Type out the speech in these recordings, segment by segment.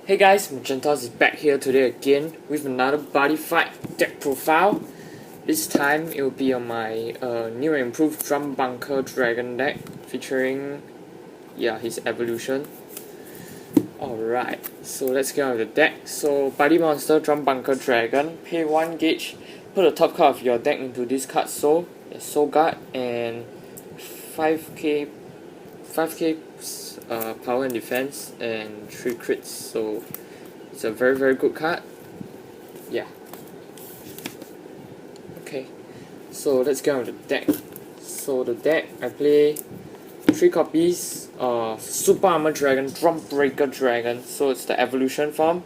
Hey guys, Magentos is back here today again with another Buddyfight deck profile. This time it will be on my new and improved Drum Bunker Dragon deck featuring his evolution. Alright, so let's get on with the deck. So Buddy Monster Drum Bunker Dragon, pay 1 gauge, put the top card of your deck into this card Soul Guard, and 5k power and defense and 3 crits, so it's a very good card. Yeah. Okay, so let's get on with the deck. So the deck, I play 3 copies of Super Armor Dragon, Drum Breaker Dragon, so it's the evolution form.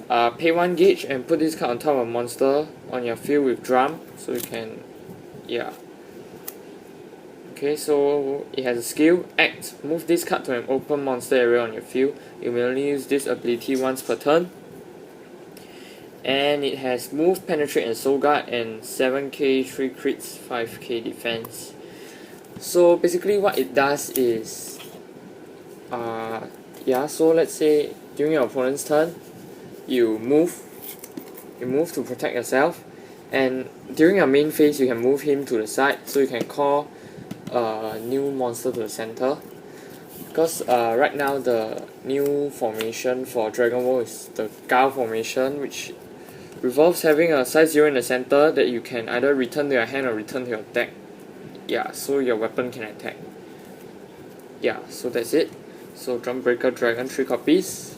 Pay 1 gauge and put this card on top of a monster on your field with drum, so you can, Okay, so it has a skill, Act. Move this card to an open monster area on your field. You may only use this ability once per turn. And it has Move, Penetrate, and Soul Guard, and 7k, 3 crits, 5k defense. So basically what it does is, so let's say during your opponent's turn, you move to protect yourself, and during your main phase you can move him to the side, so you can call a new monster to the center. Because right now the new formation for Dragon Ball is the Gao formation, which revolves having a size 0 in the center that you can either return to your hand or return to your deck. So your weapon can attack. So that's it. So Drum Breaker Dragon, 3 copies.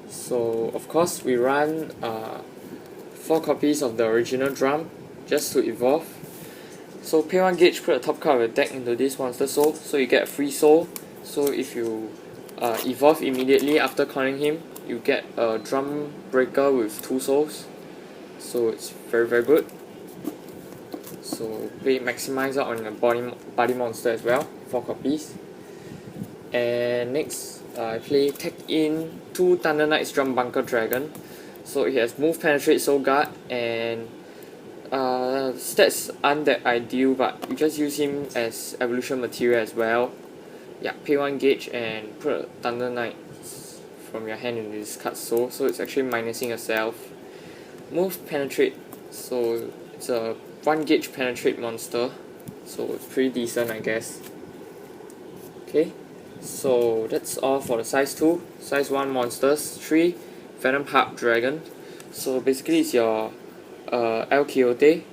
So of course we run 4 copies of the original drum just to evolve. So pay 1 gauge, put a top card of your deck into this monster soul, so you get a free soul. So if you evolve immediately after calling him, you get a Drum Breaker with 2 souls. So it's very good. So play maximize out on your body monster as well, 4 copies. And next, I play tag in 2 Thunder Knights Drum Bunker Dragon. So it has Move, Penetrate, Soul Guard, and stats aren't that ideal, but you just use him as evolution material as well. Pay 1 gauge and put a Thunder Knight from your hand in this card soul, so it's actually minusing yourself. Move, Penetrate, so it's a 1 gauge penetrate monster, so it's pretty decent, I guess. Okay, so that's all for the size 2. Size 1 monsters, 3 Venom Harp Dragon. So basically it's your El Quixote.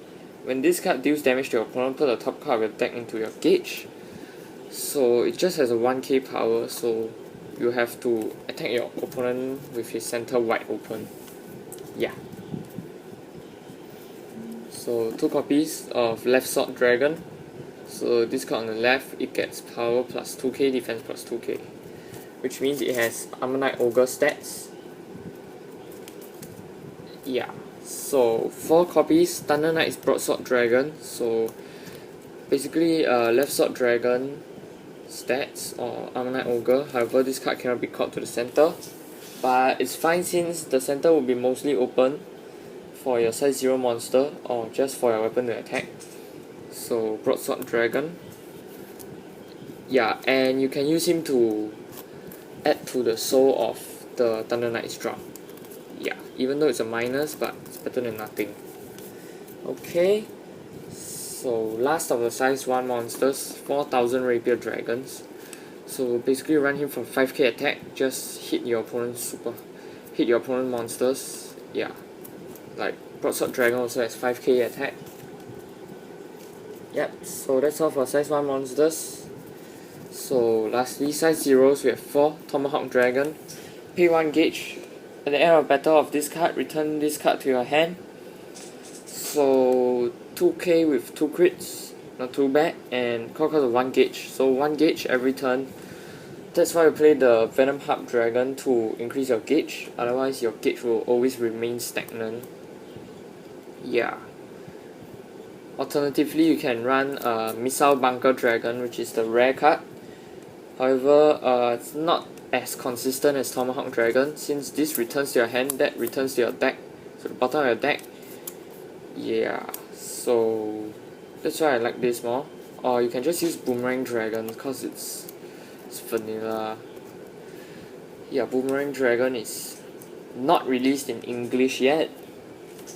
When this card deals damage to your opponent, put the top card of your deck into your gauge. So it just has a 1k power, so you have to attack your opponent with his center wide open. So 2 copies of Left Sword Dragon. So this card on the left, it gets power plus 2k, defense plus 2k, which means it has Armor Knight Ogre stats. So 4 copies, Thunder Knight's Broadsword Dragon. So basically Left Sword Dragon stats or Armor Knight Ogre. However, this card cannot be called to the center, but it's fine since the center will be mostly open for your size 0 monster or just for your weapon to attack. So Broadsword Dragon. And you can use him to add to the soul of the Thunder Knight's drum. Even though it's a minus, but it's better than nothing. Okay, so last of the size 1 monsters, 4000 Rapier Dragons. So basically run him from 5k attack, just hit your opponent monsters. Like Broadsword Dragon also has 5k attack. So that's all for size 1 monsters. So lastly, size 0s, we have 4 Tomahawk Dragon. Pay 1 gauge. At the end of battle of this card, return this card to your hand. So 2k with 2 crits, not too bad, and call cards of 1 gauge. So 1 gauge every turn. That's why we play the Venom Harp Dragon, to increase your gauge, otherwise your gauge will always remain stagnant. Alternatively, you can run Missile Bunker Dragon, which is the rare card. However, it's not as consistent as Tomahawk Dragon, since this returns to your hand, that returns to your deck, so the bottom of your deck. So that's why I like this more. Or you can just use Boomerang Dragon, because it's vanilla. yeah, Boomerang Dragon is not released in English yet.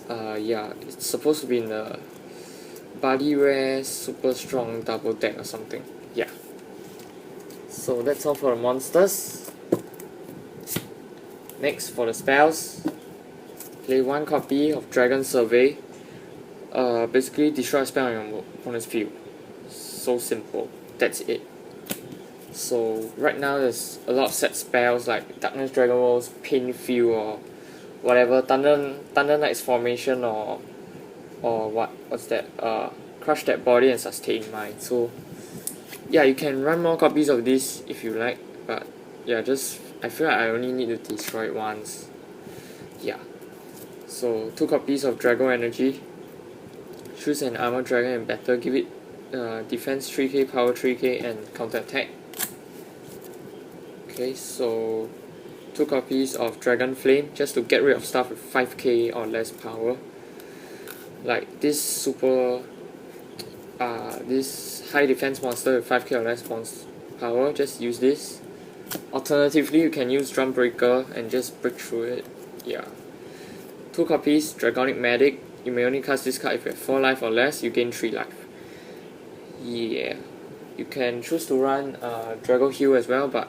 Yeah, it's supposed to be in the Body Rare Super Strong Double Deck or something. Yeah. So that's all for the monsters. Next, for the spells, play 1 copy of Dragon Survey. Basically destroy a spell on your opponent's field. So simple. That's it. So right now there's a lot of set spells like Darkness Dragon Rolls, Pain Field, or whatever, Thunder Knight's Formation, or what's that? Crush That Body and Sustain Mind. So yeah, you can run more copies of this if you like, but yeah, I feel like I only need to destroy it once. Yeah. So 2 copies of Dragon Energy. Choose an Armor Dragon in battle, give it defense 3k, power 3k, and counter attack. Okay, so 2 copies of Dragon Flame, just to get rid of stuff with 5k or less power. Like this this high defense monster with 5k or less power, just use this. Alternatively, you can use Drum Breaker and just break through it. Yeah. 2 copies, Dragonic Medic. You may only cast this card if you have 4 life or less, you gain 3 life. Yeah. You can choose to run Drago Heal as well, but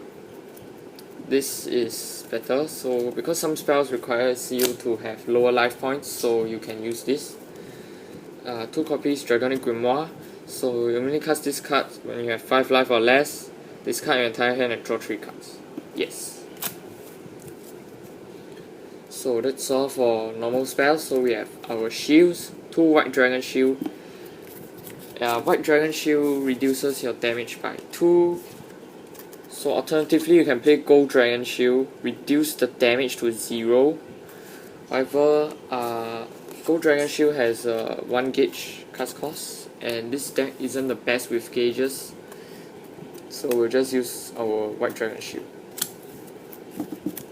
this is better. So because some spells require you to have lower life points, so you can use this. 2 copies, Dragonic Grimoire. So you only cast this card when you have 5 life or less. Discard your entire hand and draw 3 cards. Yes. So that's all for normal spells. So we have our shields, 2 White Dragon Shield. White Dragon Shield reduces your damage by 2. So alternatively, you can play Gold Dragon Shield, reduce the damage to 0. However, Gold Dragon Shield has 1 gauge cast cost, and this deck isn't the best with gauges, so we'll just use our White Dragon Shield.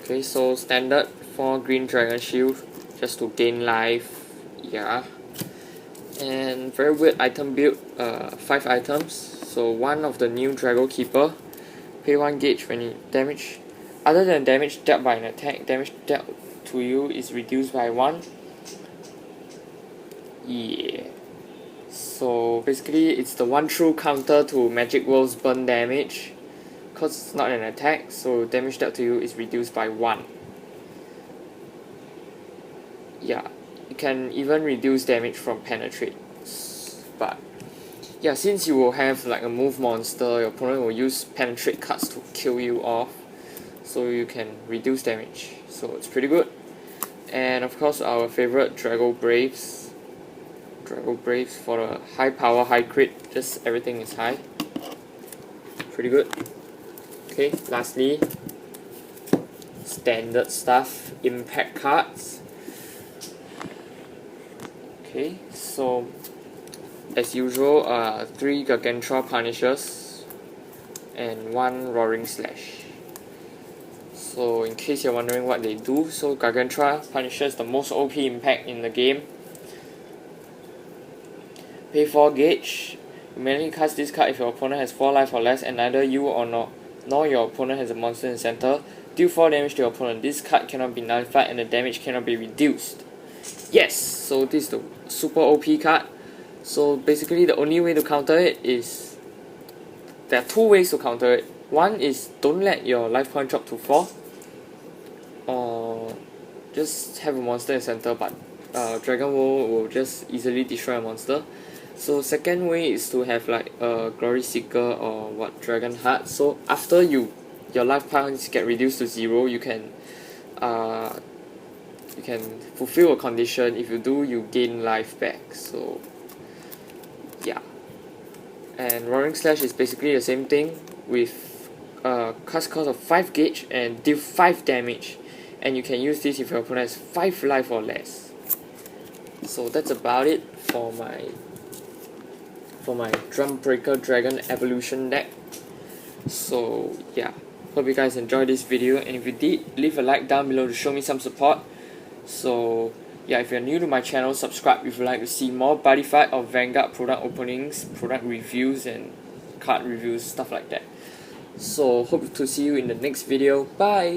Okay, so standard 4 Green Dragon Shield, just to gain life. Yeah. And very weird item build, 5 items. So 1 of the new Drago Keeper. Pay 1 gauge when you damage. Other than damage dealt by an attack, damage dealt to you is reduced by 1. Yeah. So basically, it's the one true counter to Magic World's burn damage. Because it's not an attack, so damage dealt to you is reduced by 1. Yeah. You can even reduce damage from penetrate. But yeah, since you will have like a move monster, your opponent will use penetrate cards to kill you off, so you can reduce damage. So it's pretty good. And of course, our favorite Drago Braves. Drago Braves for the high power, high crit. Just everything is high. Pretty good. Okay, lastly, standard stuff, impact cards. Okay, so as usual, 3 Gargantua Punishers and 1 Roaring Slash. So in case you're wondering what they do, so Gargantua Punisher is the most OP impact in the game. Pay 4 gauge. You may only cast this card if your opponent has 4 life or less, and neither you nor your opponent has a monster in the center. Deal 4 damage to your opponent. This card cannot be nullified and the damage cannot be reduced. Yes! So this is the super OP card. So basically the only way to counter it is, there are 2 ways to counter it. One is don't let your life point drop to 4, or just have a monster in the center, but Dragon World will just easily destroy a monster. So second way is to have like a Glory Seeker or Dragon Heart. So after your life points get reduced to 0, you can fulfill a condition. If you do, you gain life back. So yeah. And Roaring Slash is basically the same thing with cast cost of 5 gauge and deal 5 damage. And you can use this if your opponent has 5 life or less. So that's about it for my Drum Breaker Dragon Evolution deck. So yeah, hope you guys enjoyed this video, and if you did, leave a like down below to show me some support. So yeah, if you're new to my channel, subscribe if you'd like to see more Buddyfight or Vanguard product openings, product reviews and card reviews, stuff like that. So hope to see you in the next video. Bye!